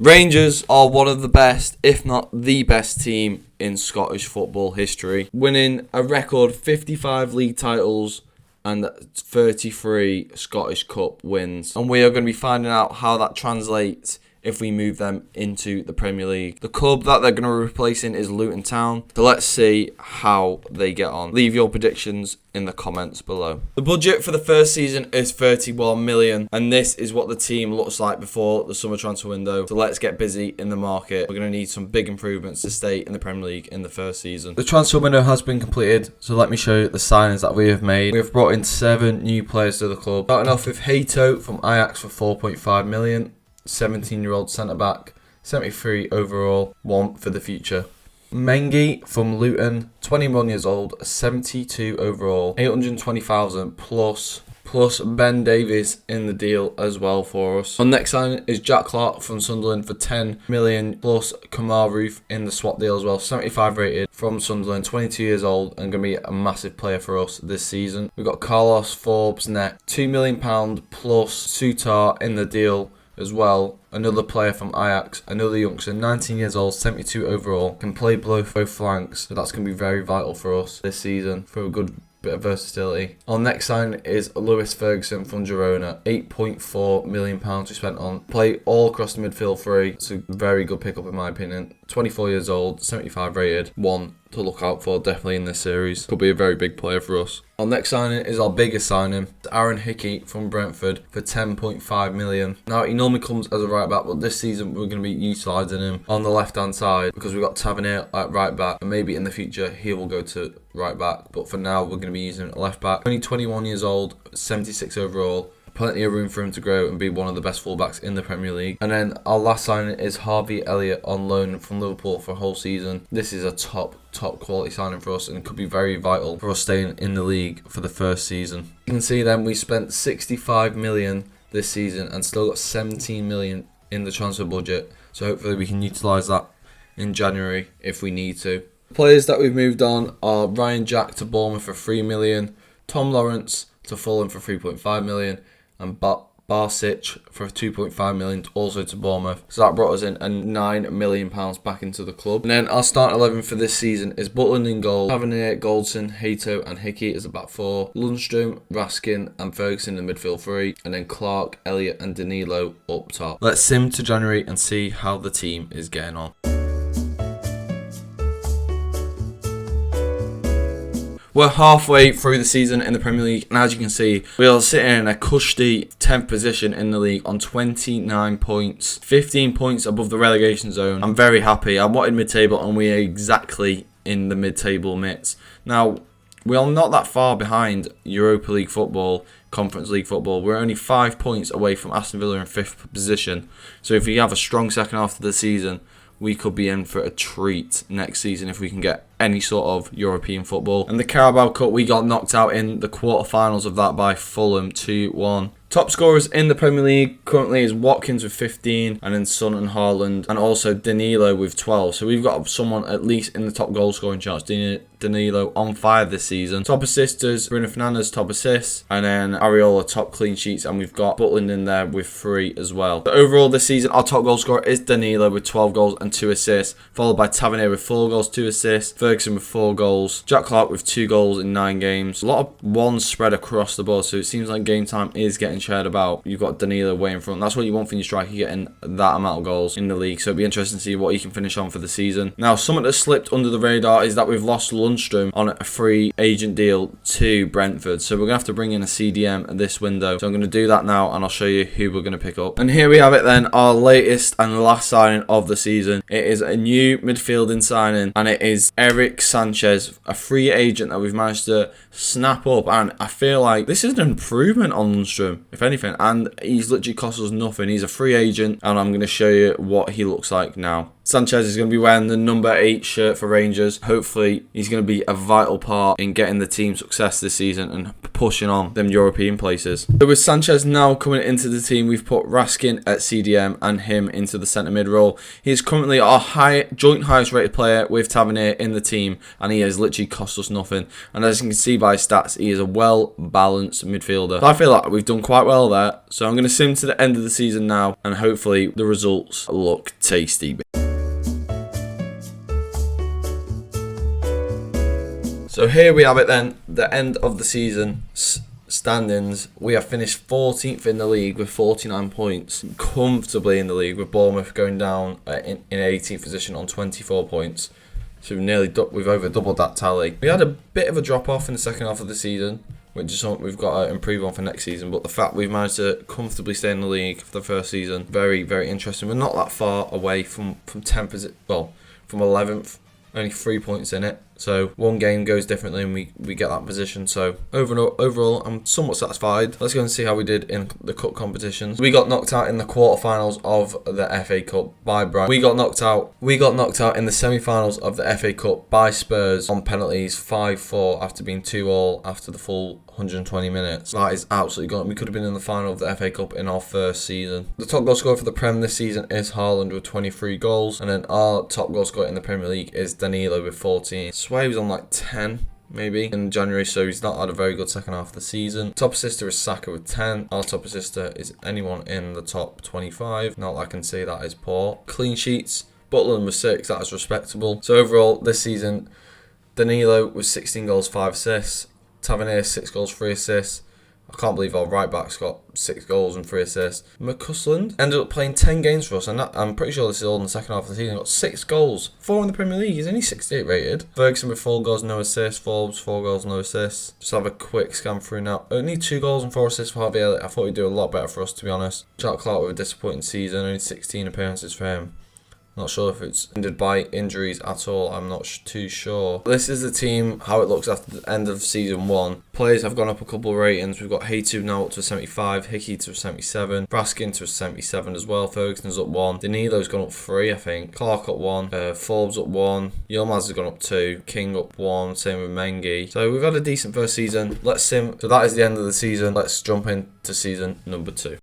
Rangers are one of the best, if not the best team in Scottish football history, winning a record 55 league titles and 33 Scottish Cup wins. And we are going to be finding out how that translates if we move them into the Premier League. The club that they're going to be replacing is Luton Town. So let's see how they get on. Leave your predictions in the comments below. The budget for the first season is 31 million, and this is what the team looks like before the summer transfer window. So let's get busy in the market. We're going to need some big improvements to stay in the Premier League in the first season. The transfer window has been completed, so let me show you the signings that we have made. We have brought in 7 new players to the club. Starting off with Hato from Ajax for 4.5 million. 17-year-old centre-back, 73 overall, want for the future. Mengi from Luton, 21 years old, 72 overall, 820,000 plus Ben Davies in the deal as well for us. Our next signing is Jack Clark from Sunderland for 10 million plus Kamar Roof in the swap deal as well, 75 rated from Sunderland, 22 years old and going to be a massive player for us this season. We've got Carlos Forbes net, £2 million plus Sutar in the deal as well, another player from Ajax, another youngster, 19 years old, 72 overall, can play both flanks, so that's going to be very vital for us this season for a good bit of versatility. Our next sign is Lewis Ferguson from Girona, £8.4 million we spent on, play all across the midfield free. It's a very good pickup in my opinion. 24 years old, 75 rated, one to look out for definitely in this series. Could be a very big player for us. Our next signing is our biggest signing, Aaron Hickey from Brentford for 10.5 million. Now he normally comes as a right back, but this season we're going to be utilising him on the left hand side because we've got Tavernier at right back, and maybe in the future he will go to right back, but for now we're going to be using him at left back. Only 21 years old, 76 overall. Plenty of room for him to grow and be one of the best fullbacks in the Premier League. And then our last signing is Harvey Elliott on loan from Liverpool for a whole season. This is a top quality signing for us and could be very vital for us staying in the league for the first season. You can see then we spent 65 million this season and still got 17 million in the transfer budget. So hopefully we can utilise that in January if we need to. The players that we've moved on are Ryan Jack to Bournemouth for 3 million, Tom Lawrence to Fulham for 3.5 million, and Barsic for 2.5 million also to Bournemouth. So that brought us in a £9 million back into the club. And then our start 11 for this season is Butland in goal, Tavernier, Goldson, Hato and Hickey as a back 4, Lundstrom, Raskin and Ferguson in the midfield 3, and then Clark, Elliott and Danilo up top. Let's sim to January and see how the team is getting on. We're halfway through the season in the Premier League, and as you can see, we are sitting in a cushy 10th position in the league on 29 points, 15 points above the relegation zone. I'm very happy. I wanted mid-table, and we are exactly in the mid-table midst. Now, we are not that far behind Europa League football, Conference League football. We're only 5 points away from Aston Villa in 5th position. So if we have a strong second half of the season, we could be in for a treat next season if we can get any sort of European football. And the Carabao Cup, we got knocked out in the quarterfinals of that by Fulham 2-1. Top scorers in the Premier League currently is Watkins with 15, and then Son and Haaland, and also Danilo with 12. So we've got someone at least in the top goal scoring charts. Danilo on fire this season. Top assisters, Bruno Fernandes top assists, and then Areola top clean sheets, and we've got Butland in there with 3 as well. But overall this season, our top goal scorer is Danilo with 12 goals and 2 assists, followed by Tavernier with 4 goals, 2 assists, Ferguson with 4 goals, Jack Clark with 2 goals in 9 games. A lot of ones spread across the board, so it seems like game time is getting shared about. You've got Danilo way in front. That's what you want from your striker, getting that amount of goals in the league. So it'll be interesting to see what he can finish on for the season. Now, something that slipped under the radar is that we've lost Lundstrom on a free agent deal to Brentford. So we're going to have to bring in a CDM at this window. So I'm going to do that now, and I'll show you who we're going to pick up. And here we have it then, our latest and last signing of the season. It is a new midfielding signing, and it is Eric Sanchez, a free agent that we've managed to snap up. And I feel like this is an improvement on Lundstrom, if anything, and he's literally cost us nothing. He's a free agent, and I'm going to show you what he looks like now. Sanchez is going to be wearing the number 8 shirt for Rangers. Hopefully, he's going to be a vital part in getting the team success this season and pushing on them European places. So with Sanchez now coming into the team, we've put Raskin at CDM and him into the centre mid role. He is currently our joint highest rated player with Tavernier in the team, and he has literally cost us nothing. And as you can see by his stats, he is a well-balanced midfielder. I feel like we've done quite well there. So I'm going to sim to the end of the season now, and hopefully the results look tasty. So here we have it then, the end of the season standings. We have finished 14th in the league with 49 points, comfortably in the league, with Bournemouth going down in 18th position on 24 points. So we've over doubled that tally. We had a bit of a drop off in the second half of the season, which is something we've got to improve on for next season. But the fact we've managed to comfortably stay in the league for the first season, very, very interesting. We're not that far away from 10th, well, from 11th. Only 3 points in it. So one game goes differently and we get that position. So overall, I'm somewhat satisfied. Let's go and see how we did in the cup competitions. We got knocked out in the quarterfinals of the FA Cup by Brighton. We got knocked out in the semi-finals of the FA Cup by Spurs on penalties 5-4 after being 2-2 after the full 120 minutes. That is absolutely gone. We could have been in the final of the FA Cup in our first season. The top goal scorer for the Prem this season is Haaland with 23 goals. And then our top goal scorer in the Premier League is Danilo with 14. I swear he was on like 10 maybe in January, so he's not had a very good second half of the season. Top assister is Saka with 10. Our top assister is anyone in the top 25. Not that I can say that is poor. Clean sheets, Butland with 6, that is respectable. So overall this season, Danilo with 16 goals, 5 assists. Tavernier 6 goals, 3 assists. I can't believe our right back's got 6 goals and 3 assists. McCusland ended up playing 10 games for us, and I'm pretty sure this is all in the second half of the season. He got 6 goals, 4 in the Premier League. He's only 68 rated. Ferguson with 4 goals, no assists. Forbes 4 goals, no assists. Just have a quick scan through now. Only 2 goals and 4 assists for Harvey Elliott. I thought he'd do a lot better for us, to be honest. Jack Clark with a disappointing season, only 16 appearances for him. Not sure if it's hindered by injuries at all. I'm not too sure. This is the team, how it looks after the end of season 1. Players have gone up a couple of ratings. We've got Haytu now up to a 75, Hickey to a 77, Braskin to a 77 as well. Ferguson's up 1. Danilo's gone up 3, I think. Clark up 1. Forbes up 1. Yilmaz has gone up 2. King up 1. Same with Mengi. So we've had a decent first season. Let's sim. So that is the end of the season. Let's jump into season number 2.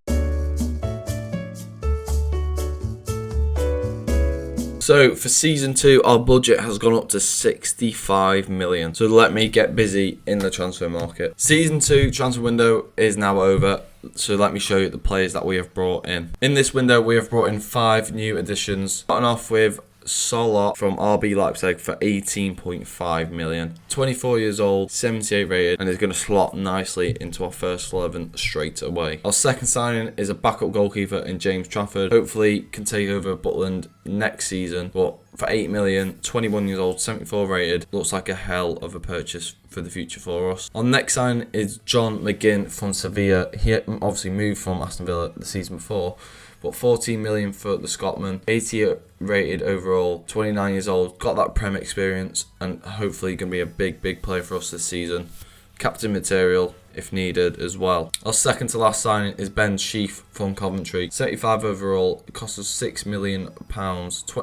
So for season 2, our budget has gone up to 65 million. So let me get busy in the transfer market. Season 2 transfer window is now over. So let me show you the players that we have brought in. In this window, we have brought in 5 new additions. Starting off with Solot from RB Leipzig for 18.5 million. 24 years old, 78 rated, and is going to slot nicely into our first 11 straight away. Our second signing is a backup goalkeeper in James Trafford. Hopefully can take over Butland next season, but for 8 million, 21 years old, 74 rated, looks like a hell of a purchase for the future for us. Our next sign is John McGinn from Sevilla. He obviously moved from Aston Villa the season before, but 14 million for the Scotsman, 80 rated overall, 29 years old, got that Prem experience, and hopefully going to be a big player for us this season. Captain material if needed as well. Our second to last signing is Ben Sheaf from Coventry. 75 overall, it cost us £6 million,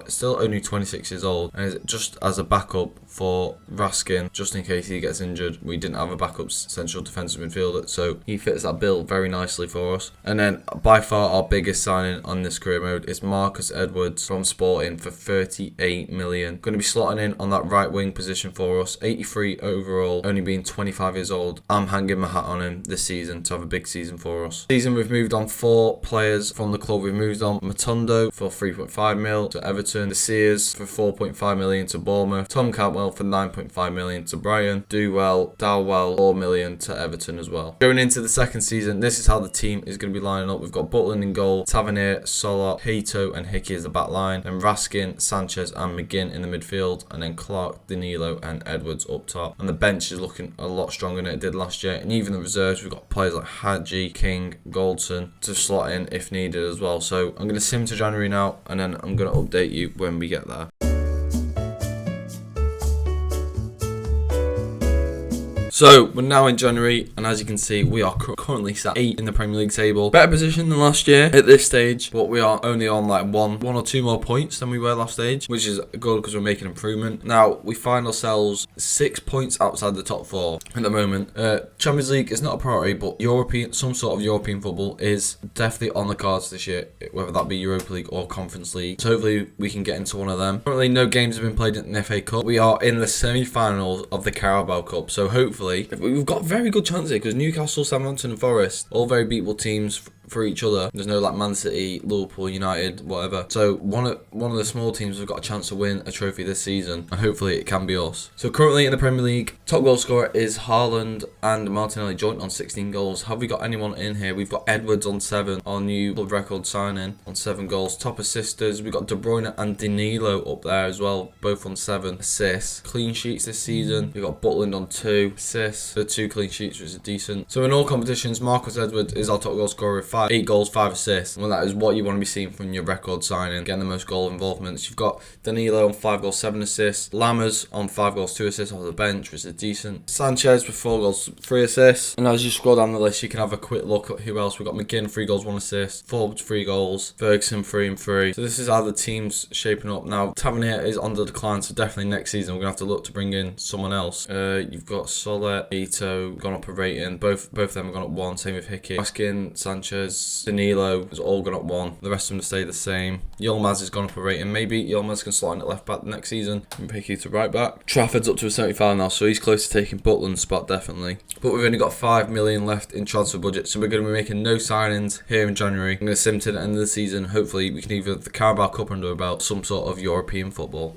still only 26 years old, and is just as a backup for Raskin, just in case he gets injured. We didn't have a backup central defensive midfielder, so he fits that bill very nicely for us. And then by far our biggest signing on this career mode is Marcus Edwards from Sporting for 38 million. Going to be slotting in on that right wing position for us. 83 overall, only being 25 years old. I'm hanging my hat on him this season to have a big season for us. This season we've moved on 4 players from the club. We've moved on Matondo for 3.5 mil to Everton, the Sears for 4.5 million to Bournemouth, Tom Cantwell for 9.5 million to Brighton, Dowell 4 million to Everton as well. Going into the second season, this is how the team is going to be lining up. We've got Butland in goal, Tavernier, Solot, Hato and Hickey as the back line, and Raskin, Sanchez and McGinn in the midfield, and then Clark, Danilo and Edwards up top. And the bench is looking a lot stronger than it did last year, and even the reserves, we've got players like Hadji, King, Goldson to slot in if needed as well. So I'm going to sim to January now, and then I'm going to update you when we get there. So we're now in January, and as you can see, we are currently sat 8 in the Premier League table. Better position than last year at this stage, but we are only on like one or two more points than we were last stage, which is good because we're making improvement. Now we find ourselves 6 points outside the top 4 at the moment. Champions League is not a priority, but some sort of European football is definitely on the cards this year, whether that be Europa League or Conference League. So hopefully we can get into one of them. Currently no games have been played in the FA Cup. We are in the semi-finals of the Carabao Cup, so hopefully we've got very good chances here because Newcastle, Southampton and Forest, all very beatable teams for each other. There's no like Man City, Liverpool, United, whatever. So one of the small teams have got a chance to win a trophy this season, and hopefully it can be us. So currently in the Premier League, top goal scorer is Haaland and Martinelli joint on 16 goals. Have we got anyone in here? We've got Edwards on 7, our new club record signing on 7 goals. Top assisters, we've got De Bruyne and Danilo up there as well, both on 7 assists. Clean sheets this season, we've got Butland on 2 assists, so 2 clean sheets, which is decent. So in all competitions, Marcus Edwards is our top goal scorer with 8 goals, 5 assists. Well, that is what you want to be seeing from your record signing, getting the most goal involvements. You've got Danilo on 5 goals, 7 assists. Lammers on 5 goals, 2 assists off the bench, which is decent. Sanchez with 4 goals, 3 assists. And as you scroll down the list, you can have a quick look at who else. We've got McGinn, 3 goals, 1 assist. Forbes, 3 goals. Ferguson, 3 and 3. So this is how the team's shaping up. Now, Tavernier is on the decline, so definitely next season we're going to have to look to bring in someone else. You've got Soler, Ito, gone up a rating. Both of them have gone up 1, same with Hickey. Baskin, Sanchez, Danilo has all gone up 1. The rest of them stay the same. Yilmaz has gone up a rating. Maybe Yilmaz can slot in at left back next season and Hickey to right back. Trafford's up to a 75 now, so he's close to taking Butland's spot, definitely. But we've only got 5 million left in transfer budget, so we're going to be making no signings here in January. I'm going to sim to the end of the season. Hopefully we can either the Carabao Cup under about some sort of European football.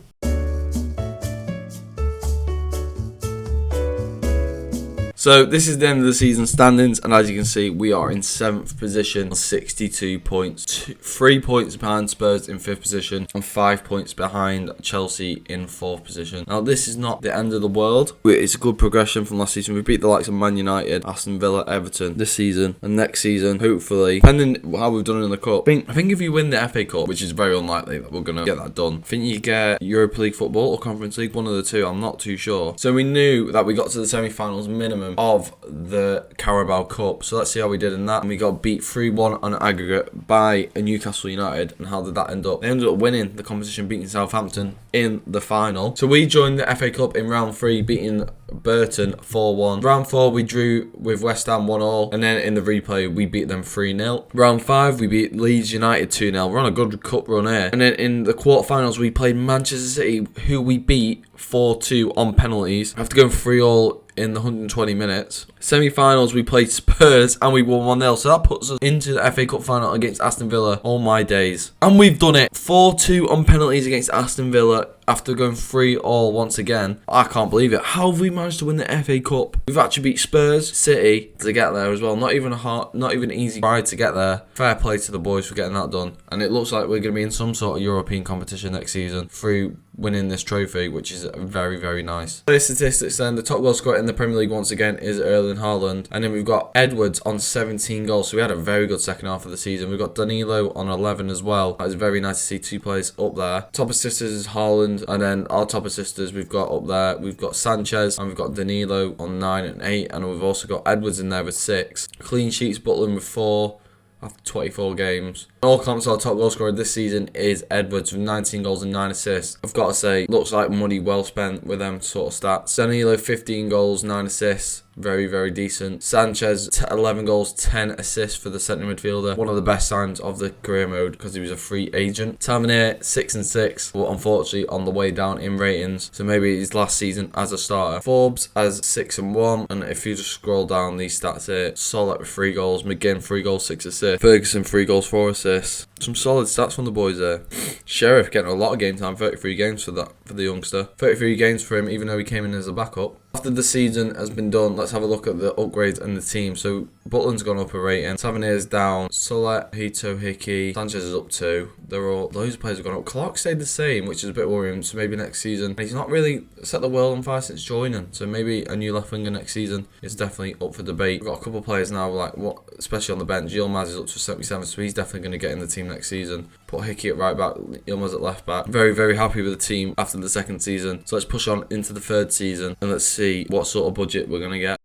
So this is the end of the season standings, and as you can see, we are in 7th position on 62 points. 3 points behind Spurs in 5th position, and 5 points behind Chelsea in 4th position. Now this is not the end of the world. It's a good progression from last season. We beat the likes of Man United, Aston Villa, Everton this season, and next season, hopefully, depending how we've done in the Cup. I think if you win the FA Cup, which is very unlikely that we're going to get that done, I think you get Europa League football or Conference League, one of the two, I'm not too sure. So we knew that we got to the semi-finals minimum of the Carabao Cup. So let's see how we did in that. And we got beat 3-1 on aggregate by a Newcastle United. And how did that end up? They ended up winning the competition, beating Southampton in the final. So we joined the FA Cup in round 3, beating Burton 4-1. Round 4 we drew with West Ham 1-1, and then in the replay we beat them 3-0. Round 5 we beat Leeds United 2-0. We're on a good cup run here. And then in the quarterfinals we played Manchester City, who we beat 4-2 on penalties after going 3-3 in the 120 minutes. Semi-finals we played Spurs and we won 1-0, so that puts us into the FA Cup final against Aston Villa. All my days. And we've done it. 4-2 on penalties against Aston Villa after going 3-3 once again. I can't believe it. How have we managed to win the FA Cup? We've actually beat Spurs, City to get there as well. Not even an easy ride to get there. Fair play to the boys for getting that done. And it looks like we're going to be in some sort of European competition next season through winning this trophy, which is very, very nice. The statistics then, the top goal scorer in the Premier League once again is Erling Haaland, and then we've got Edwards on 17 goals, so we had a very good second half of the season. We've got Danilo on 11 as well. That is very nice to see 2 players up there. Top assisters is Haaland, and then our top assisters we've got up there, we've got Sanchez and we've got Danilo on 9 and 8, and we've also got Edwards in there with 6. Clean sheets, Butland with 4 after 24 games. All comps, our top goal scorer this season is Edwards with 19 goals and 9 assists. I've got to say, looks like money well spent with them sort of stats. Danilo 15 goals, 9 assists. Very, very decent. Sanchez, 11 goals, 10 assists for the centre midfielder. One of the best signs of the career mode because he was a free agent. Tavernier, 6 and 6, but unfortunately on the way down in ratings. So maybe his last season as a starter. Forbes has 6 and 1. And if you just scroll down these stats here, Soler with 3 goals. McGinn, 3 goals, 6 assists. Ferguson, 3 goals, 4 assists. Some solid stats from the boys there. Sheriff getting a lot of game time, 33 games for the youngster. 33 games for him, even though he came in as a backup. After the season has been done, let's have a look at the upgrades and the team. So Butland's gone up a rating. Tavernier's down. Solet, Hito, Hickey, Sanchez is up 2. Those players have gone up. Clark stayed the same, which is a bit worrying. So maybe next season. He's not really set the world on fire since joining. So maybe a new left winger next season is definitely up for debate. We've got a couple of players now, especially on the bench. Yilmaz is up to 77, so he's definitely going to get in the team next season. Put Hickey at right back, Yilmaz at left back. Very, very happy with the team after the second season. So let's push on into the third season and let's see what sort of budget we're going to get.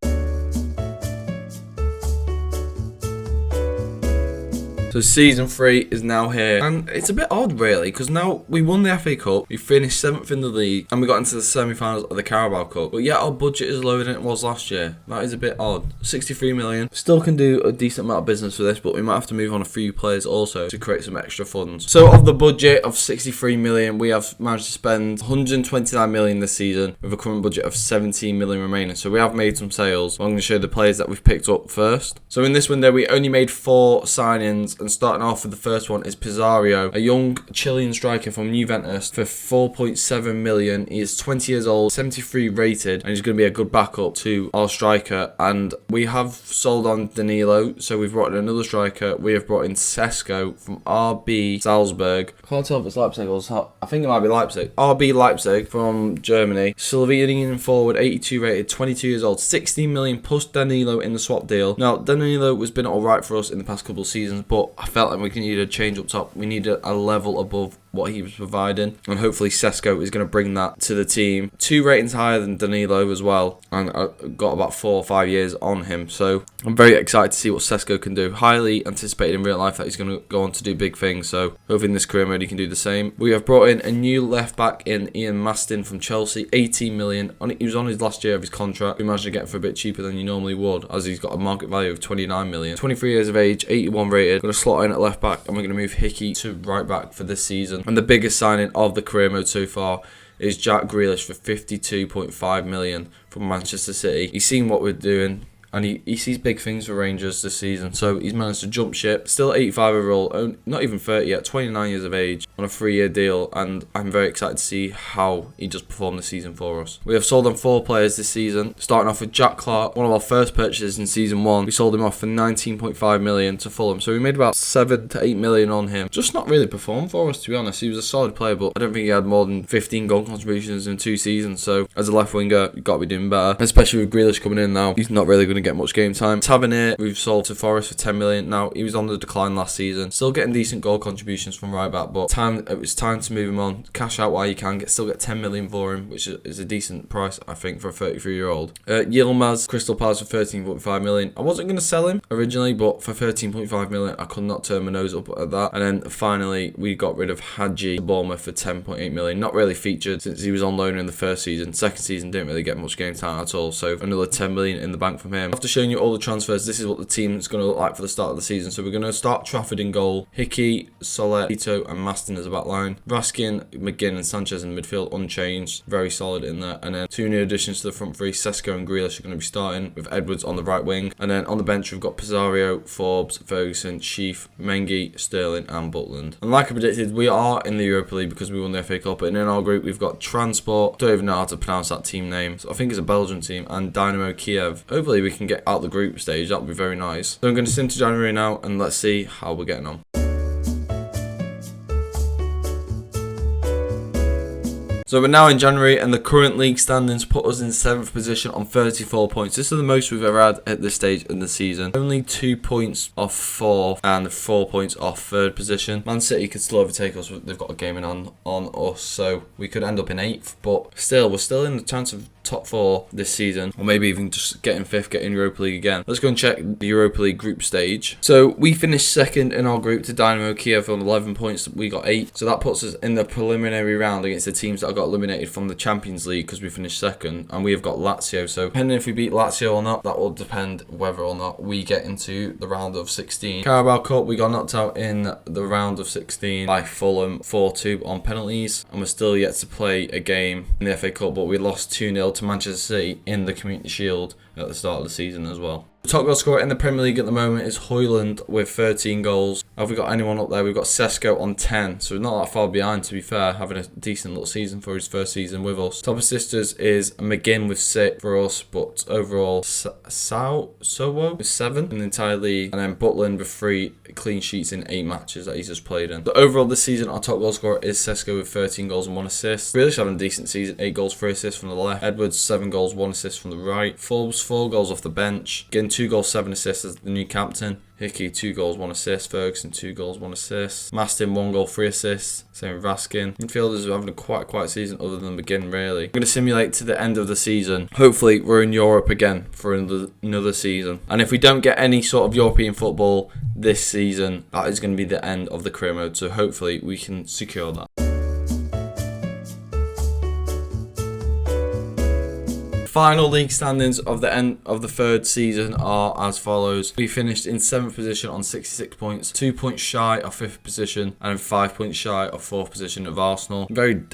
So season 3 is now here, and it's a bit odd really, because now we won the FA Cup, we finished 7th in the league, and we got into the semi-finals of the Carabao Cup, but yet our budget is lower than it was last year. That is a bit odd. 63 million. Still can do a decent amount of business for this, but we might have to move on a few players also to create some extra funds. So of the budget of 63 million, we have managed to spend 129 million this season, with a current budget of 17 million remaining. So we have made some sales. I'm going to show the players that we've picked up first. So in this window, we only made 4 signings. And starting off with the first one is Pizarro, a young Chilean striker from Juventus for 4.7 million. He is 20 years old, 73 rated, and he's going to be a good backup to our striker. And we have sold on Danilo, so we've brought in another striker. We have brought in Sesko from RB Salzburg. I can't tell if it's Leipzig or I think it might be Leipzig. RB Leipzig from Germany. Slovenian forward, 82 rated, 22 years old, 16 million plus Danilo in the swap deal. Now, Danilo has been alright for us in the past couple of seasons, but I felt like we need a change up top. We need a level above what he was providing, and hopefully Sesko is going to bring that to the team. 2 ratings higher than Danilo as well, and I got about 4 or 5 years on him, so I'm very excited to see what Sesko can do. Highly anticipated in real life that he's going to go on to do big things, so hopefully in this career mode he can do the same. We have brought in a new left back in Ian Mastin from Chelsea, 18 million. He was on his last year of his contract. We managed to get him for a bit cheaper than you normally would, as he's got a market value of 29 million. 23 years of age, 81 rated. Going to slot in at left back, and we're going to move Hickey to right back for this season. And the biggest signing of the career mode so far is Jack Grealish for 52.5 million from Manchester City. He's seen what we're doing, and he sees big things for Rangers this season, so he's managed to jump ship. Still 85 overall, not even 30 yet, 29 years of age, on a 3-year deal, and I'm very excited to see how he just performed this season for us. We have sold on 4 players this season, starting off with Jack Clark, one of our first purchases in season 1. We sold him off for 19.5 million to Fulham, so we made about 7 to 8 million on him. Just not really performed for us, to be honest. He was a solid player, but I don't think he had more than 15 goal contributions in 2 seasons, so as a left winger, you've got to be doing better, especially with Grealish coming in now. He's not really going to get much game time. Tavernier, we've sold to Forest for 10 million. Now, he was on the decline last season, still getting decent goal contributions from right back, but it was time to move him on. Cash out while you can, still get 10 million for him, which is a decent price, I think, for a 33-year-old. Yilmaz, Crystal Palace for 13.5 million. I wasn't going to sell him originally, but for 13.5 million, I could not turn my nose up at that. And then finally, we got rid of Hadji to Bournemouth for 10.8 million. Not really featured since he was on loan in the first season. Second season, didn't really get much game time at all, so another 10 million in the bank from him. After showing you all the transfers, this is what the team is going to look like for the start of the season. So we're going to start Trafford in goal, Hickey, Soler, Ito and Mastin as a back line, Raskin, McGinn and Sanchez in midfield unchanged, very solid in there. And then 2 new additions to the front 3, Sesko and Grealish are going to be starting, with Edwards on the right wing. And then on the bench we've got Pizarro, Forbes, Ferguson, Sheaf, Mengi, Sterling and Butland. And like I predicted, we are in the Europa League because we won the FA Cup. And in our group we've got Transport, don't even know how to pronounce that team name, so I think it's a Belgian team, and Dynamo Kiev. Hopefully we can get out the group stage, that would be very nice. So I'm going to sim to January now, and let's see how we're getting on. So we're now in January, and the current league standings put us in 7th position on 34 points. This is the most we've ever had at this stage in the season. Only 2 points off 4th and 4 points off 3rd position. Man City could still overtake us. They've got a game in on us, so we could end up in 8th. But still, we're still in the chance of top 4 this season, or maybe even just getting 5th, getting Europa League again. Let's go and check the Europa League group stage. So we finished 2nd in our group to Dynamo Kiev on 11 points. We got 8, so that puts us in the preliminary round against the teams that got eliminated from the Champions League because we finished 2nd, and we have got Lazio. So depending if we beat Lazio or not, that will depend whether or not we get into the round of 16. Carabao Cup, we got knocked out in the round of 16 by Fulham 4-2 on penalties, and we're still yet to play a game in the FA Cup, but we lost 2-0 to Manchester City in the Community Shield at the start of the season as well. The top goal scorer in the Premier League at the moment is Højlund with 13 goals. Have we got anyone up there? We've got Sesko on 10, so not that far behind, to be fair, having a decent little season for his first season with us. Top assisters is McGinn with 6 for us, but overall Sowo with 7 in the entire league, and then Butland with 3 clean sheets in 8 matches that he's just played in. So overall this season, our top goal scorer is Sesko with 13 goals and 1 assist. Grealish having a decent season, 8 goals, 3 assists from the left. Edwards 7 goals, 1 assist from the right. Forbes 4 goals off the bench. Again 2 goals, 7 assists as the new captain. Hickey 2 goals, 1 assist. Ferguson 2 goals, 1 assist. Mastin 1 goal, 3 assists. Same with Raskin. Midfielders are having a quite quiet season other than McGinn, really. I'm going to simulate to the end of the season. Hopefully we're in Europe again for another season. And if we don't get any sort of European football this season, that is going to be the end of the career mode. So hopefully we can secure that. Final league standings of the end of the third season are as follows. We finished in 7th position on 66 points, 2 points shy of 5th position, and 5 points shy of 4th position of Arsenal. Very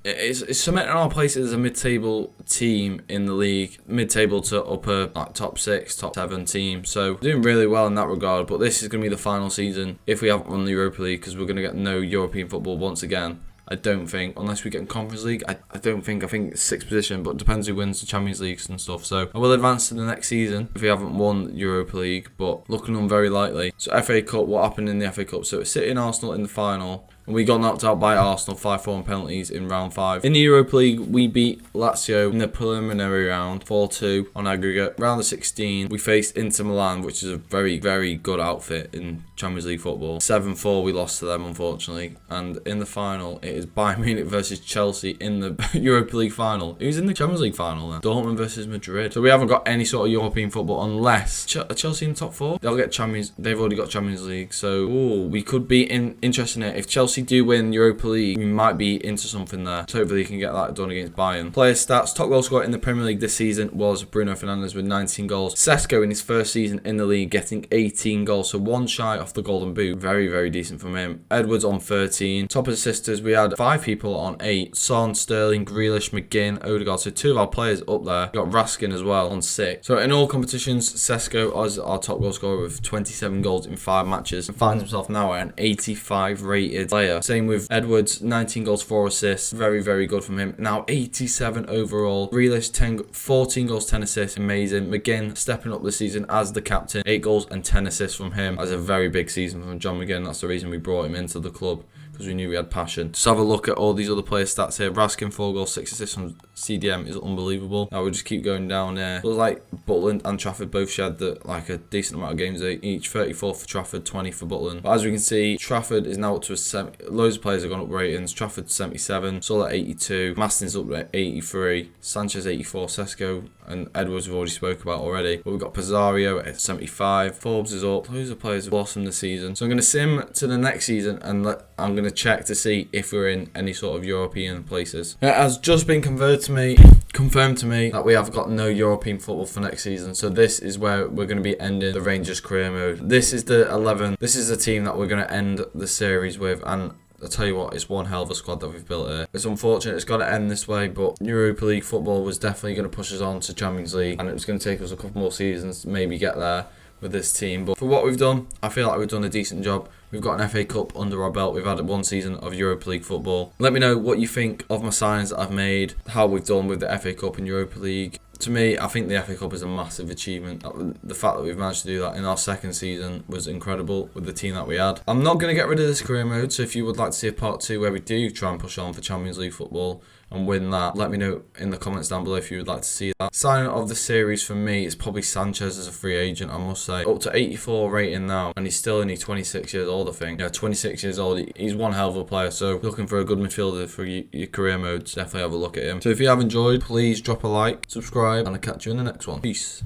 it's cementing our place as a mid-table team in the league, mid-table to upper like top 6, top 7 team. So we're doing really well in that regard. But this is going to be the final season if we haven't won the Europa League, because we're going to get no European football once again. I don't think, unless we get in Conference League, I think it's 6th position, but it depends who wins the Champions Leagues and stuff. So I will advance to the next season if we haven't won Europa League, but looking unvery likely. So FA Cup, what happened in the FA Cup? So it's City and Arsenal in the final, and we got knocked out by Arsenal 5-4 on penalties in round 5. In the Europa League, we beat Lazio in the preliminary round 4-2 on aggregate. Round of 16, we faced Inter Milan, which is a very, very good outfit in Champions League football. 7-4, we lost to them, unfortunately. And in the final, it is Bayern Munich versus Chelsea in the Europa League final. Who's in the Champions League final then? Dortmund versus Madrid. So we haven't got any sort of European football unless Chelsea in the top 4. They'll get Champions. They've already got Champions League. So we could be interested in it. If Chelsea do win Europa League, we might be into something there. So hopefully you can get that done against Bayern. Player stats. Top goal scorer in the Premier League this season was Bruno Fernandes with 19 goals. Sesko in his first season in the league getting 18 goals. So 1 shy off the Golden Boot. Very, very decent from him. Edwards on 13. Top assisters, we had 5 people on 8. Son, Sterling, Grealish, McGinn, Odegaard. So 2 of our players up there. Got Raskin as well on 6. So in all competitions, Sesko is our top goal scorer with 27 goals in 5 matches. And finds himself now at an 85 rated player. Same with Edwards, 19 goals, 4 assists. Very, very good from him. Now 87 overall. Grealish, 14 goals, 10 assists. Amazing. McGinn stepping up this season as the captain. 8 goals and 10 assists from him. That's a very big season from John McGinn. That's the reason we brought him into the club, because we knew we had passion. Just have a look at all these other players' stats here. Raskin, 4 goals, 6 assists from CDM is unbelievable. Now we'll just keep going down here. Looks like Butland and Trafford both shared like a decent amount of games each. 34 for Trafford, 20 for Butland. But as we can see, Trafford is now up to a 70. Loads of players have gone up ratings. Trafford 77, Sulla 82, Mastin's up to 83, Sanchez 84, Sesko and Edwards we've already spoke about already. But we've got Pizarro at 75. Forbes is up. Loads of players have blossomed this season. So I'm going to sim to the next season and I'm going to check to see if we're in any sort of European places. It has just been confirmed to me that we have got no European football for next season. So this is where we're going to be ending the Rangers career mode. This is the 11. This is the team that we're going to end the series with, and I'll tell you what, it's one hell of a squad that we've built here. It's unfortunate it's got to end this way, but Europa League football was definitely going to push us on to Champions League, and it was going to take us a couple more seasons to maybe get there with this team. But for what we've done, I feel like we've done a decent job. We've got an FA Cup under our belt. We've had 1 season of Europa League football. Let me know what you think of my signings that I've made, how we've done with the FA Cup and Europa League. To me, I think the FA Cup is a massive achievement. The fact that we've managed to do that in our second season was incredible with the team that we had. I'm not going to get rid of this career mode, so if you would like to see a part 2 where we do try and push on for Champions League football and win that, let me know in the comments down below if you would like to see that. Signing of the series for me is probably Sanchez as a free agent, I must say. Up to 84 rating now, and he's still only 26 years old, I think. Yeah, 26 years old. He's one hell of a player, so looking for a good midfielder for your career modes, definitely have a look at him. So if you have enjoyed, please drop a like, subscribe, and I'll catch you in the next one. Peace.